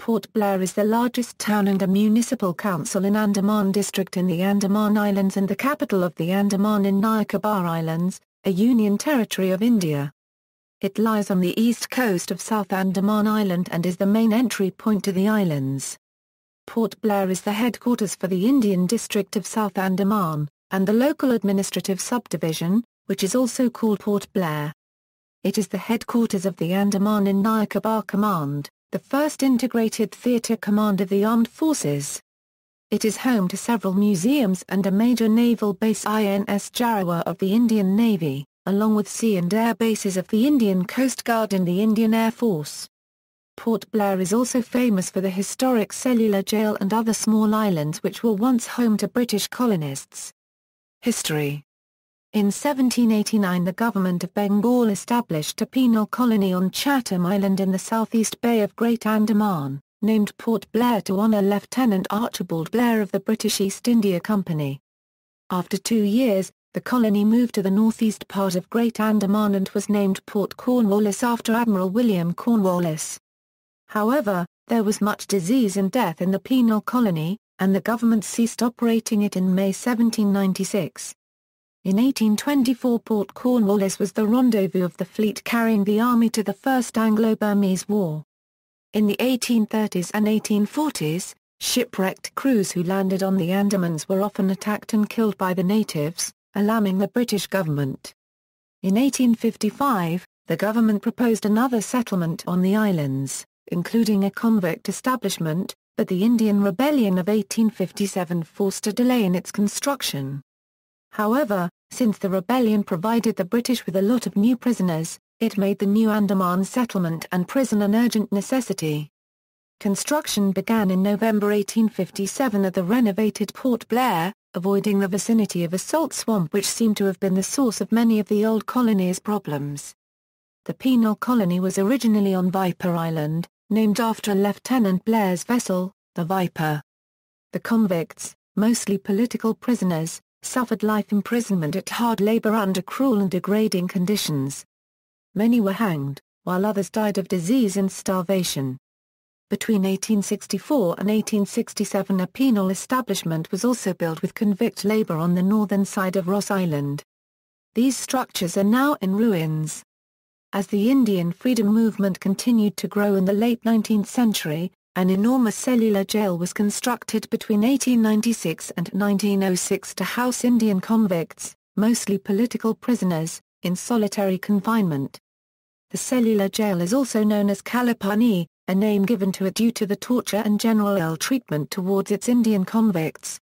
Port Blair is the largest town and a municipal council in Andaman District in the Andaman Islands and the capital of the Andaman and Nicobar Islands, a union territory of India. It lies on the east coast of South Andaman Island and is the main entry point to the islands. Port Blair is the headquarters for the Indian district of South Andaman, and the local administrative subdivision, which is also called Port Blair. It is the headquarters of the Andaman and Nicobar Command, the first integrated theatre command of the armed forces. It is home to several museums and a major naval base, INS Jarawa of the Indian Navy, along with sea and air bases of the Indian Coast Guard and the Indian Air Force. Port Blair is also famous for the historic Cellular Jail and other small islands which were once home to British colonists. History. In 1789 the government of Bengal established a penal colony on Chatham Island in the southeast bay of Great Andaman, named Port Blair to honour Lieutenant Archibald Blair of the British East India Company. After 2 years, the colony moved to the northeast part of Great Andaman and was named Port Cornwallis after Admiral William Cornwallis. However, there was much disease and death in the penal colony, and the government ceased operating it in May 1796. In 1824 Port Cornwallis was the rendezvous of the fleet carrying the army to the First Anglo-Burmese War. In the 1830s and 1840s, shipwrecked crews who landed on the Andamans were often attacked and killed by the natives, alarming the British government. In 1855, the government proposed another settlement on the islands, including a convict establishment, but the Indian Rebellion of 1857 forced a delay in its construction. However, since the rebellion provided the British with a lot of new prisoners, it made the new Andaman settlement and prison an urgent necessity. Construction began in November 1857 at the renovated Port Blair, avoiding the vicinity of a salt swamp which seemed to have been the source of many of the old colony's problems. The penal colony was originally on Viper Island, named after Lieutenant Blair's vessel, the Viper. The convicts, mostly political prisoners, suffered life imprisonment at hard labor under cruel and degrading conditions. Many were hanged, while others died of disease and starvation. Between 1864 and 1867 a penal establishment was also built with convict labor on the northern side of Ross Island. These structures are now in ruins. As the Indian freedom movement continued to grow in the late 19th century, an enormous cellular jail was constructed between 1896 and 1906 to house Indian convicts, mostly political prisoners, in solitary confinement. The cellular jail is also known as Kalapani, a name given to it due to the torture and general ill treatment towards its Indian convicts.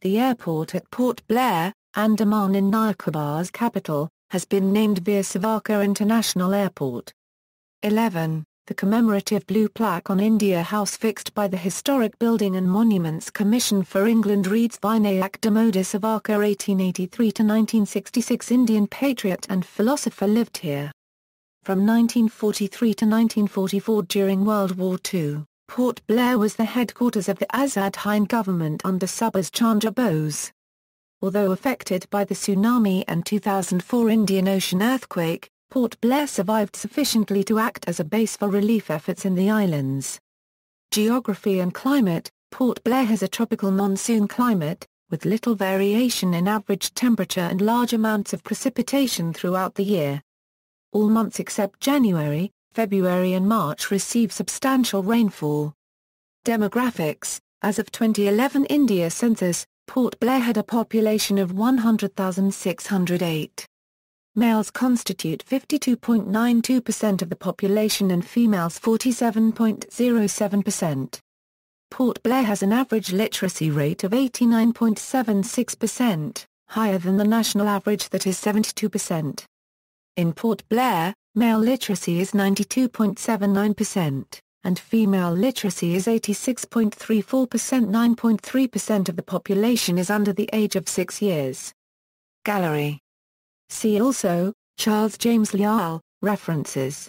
The airport at Port Blair, Andaman and Nicobar's capital, has been named Veer Savarkar International Airport. 11. The commemorative blue plaque on India House fixed by the Historic Building and Monuments Commission for England reads Vinayak Damodar Savarkar 1883–1966 Indian patriot and philosopher lived here. From 1943 to 1944 during World War II, Port Blair was the headquarters of the Azad Hind government under Subhas Chandra Bose. Although affected by the tsunami and 2004 Indian Ocean earthquake, Port Blair survived sufficiently to act as a base for relief efforts in the islands. Geography and climate. Port Blair has a tropical monsoon climate, with little variation in average temperature and large amounts of precipitation throughout the year. All months except January, February and March receive substantial rainfall. Demographics. As of 2011 India census, Port Blair had a population of 100,608. Males constitute 52.92% of the population and females 47.07%. Port Blair has an average literacy rate of 89.76%, higher than the national average that is 72%. In Port Blair, male literacy is 92.79%, and female literacy is 86.34%. 9.3% of the population is under the age of 6 years. Gallery. See also, Charles James Lyall, references.